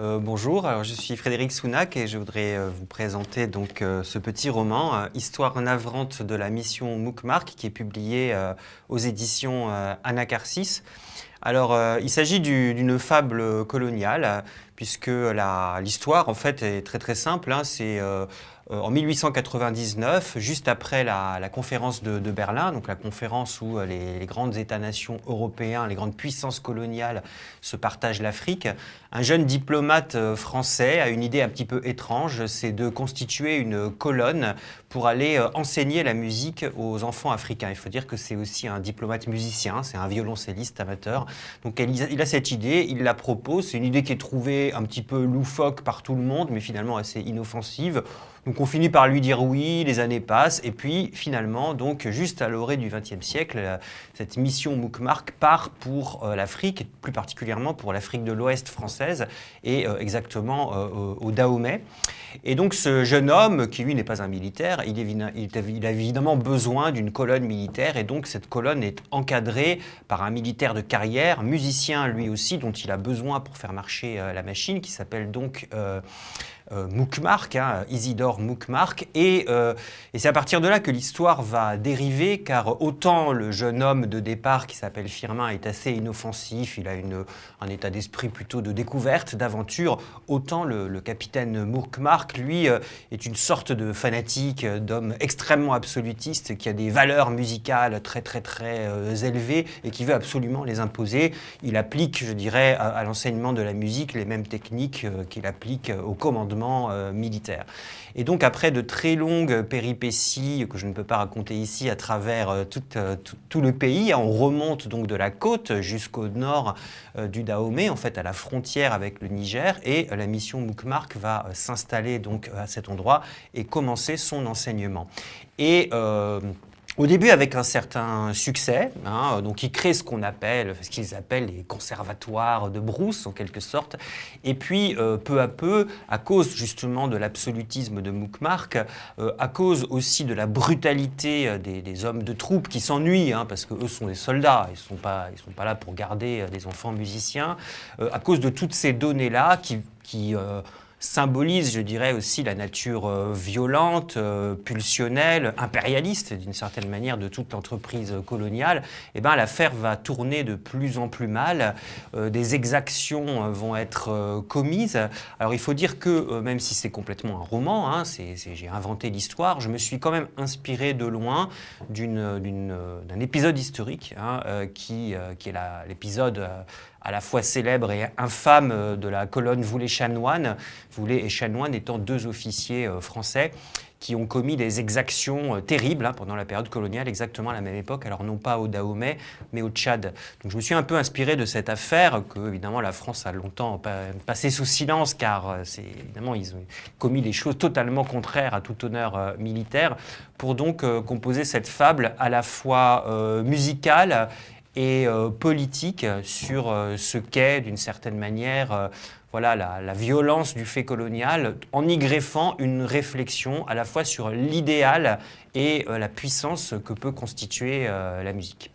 Bonjour, alors je suis Frédéric Sounac et je voudrais vous présenter donc ce petit roman, Histoire navrante de la mission Moukmark, qui est publié aux éditions Anacarsis. Alors, il s'agit d'une fable coloniale, puisque l'histoire en fait est très très simple, hein. C'est en 1899, juste après la conférence de Berlin, donc la conférence où les grandes États-nations européens, les grandes puissances coloniales se partagent l'Afrique. Un jeune diplomate français a une idée un petit peu étrange, c'est de constituer une colonne pour aller enseigner la musique aux enfants africains. Il faut dire que c'est aussi un diplomate musicien, c'est un violoncelliste amateur. Donc il a cette idée, il la propose, c'est une idée qui est trouvée un petit peu loufoque par tout le monde, mais finalement assez inoffensive. Donc on finit par lui dire oui, les années passent, et puis finalement, donc juste à l'orée du XXe siècle, cette mission Moukmark part pour l'Afrique, plus particulièrement pour l'Afrique de l'Ouest française, et exactement au Dahomey. Et donc ce jeune homme, qui lui n'est pas un militaire, il a évidemment besoin d'une colonne militaire, et donc cette colonne est encadrée par un militaire de carrière, musicien lui aussi, dont il a besoin pour faire marcher la machine, qui s'appelle donc Moukmark, hein, Isidore Moukmark, et c'est à partir de là que l'histoire va dériver, car autant le jeune homme de départ qui s'appelle Firmin est assez inoffensif, il a un état d'esprit plutôt de découverte, d'aventure, autant le capitaine Moukmark, lui, est une sorte de fanatique, d'homme extrêmement absolutiste, qui a des valeurs musicales très très très élevées et qui veut absolument les imposer. Il applique, je dirais, à l'enseignement de la musique les mêmes techniques qu'il applique au commandement militaire. Et donc après de très longues péripéties que je ne peux pas raconter ici à travers tout le pays, on remonte donc de la côte jusqu'au nord du Dahomey, en fait à la frontière avec le Niger, et la mission Moukmark va s'installer donc à cet endroit et commencer son enseignement. Et au début, avec un certain succès, hein, donc ils créent ce qu'ils appellent les conservatoires de brousse, en quelque sorte. Et puis, peu à peu, à cause justement de l'absolutisme de Moukmark, à cause aussi de la brutalité des hommes de troupe qui s'ennuient, hein, parce qu'eux sont des soldats, ils sont pas là pour garder des enfants musiciens, à cause de toutes ces données-là qui symbolise, je dirais, aussi la nature violente, pulsionnelle, impérialiste, d'une certaine manière, de toute l'entreprise coloniale, eh ben, l'affaire va tourner de plus en plus mal. Des exactions vont être commises. Alors, il faut dire que, même si c'est complètement un roman, hein, j'ai inventé l'histoire, je me suis quand même inspiré de loin d'un épisode historique, hein, qui est l'épisode à la fois célèbre et infâme de la colonne Voulet-Chanoine, Voulet et Chanoine étant deux officiers français qui ont commis des exactions terribles, hein, pendant la période coloniale, exactement à la même époque, alors non pas au Dahomey, mais au Tchad. Donc je me suis un peu inspiré de cette affaire, que évidemment la France a longtemps passé sous silence, car évidemment ils ont commis des choses totalement contraires à tout honneur militaire, pour donc composer cette fable à la fois musicale et politique sur ce qu'est, d'une certaine manière, voilà, la violence du fait colonial, en y greffant une réflexion à la fois sur l'idéal et la puissance que peut constituer la musique.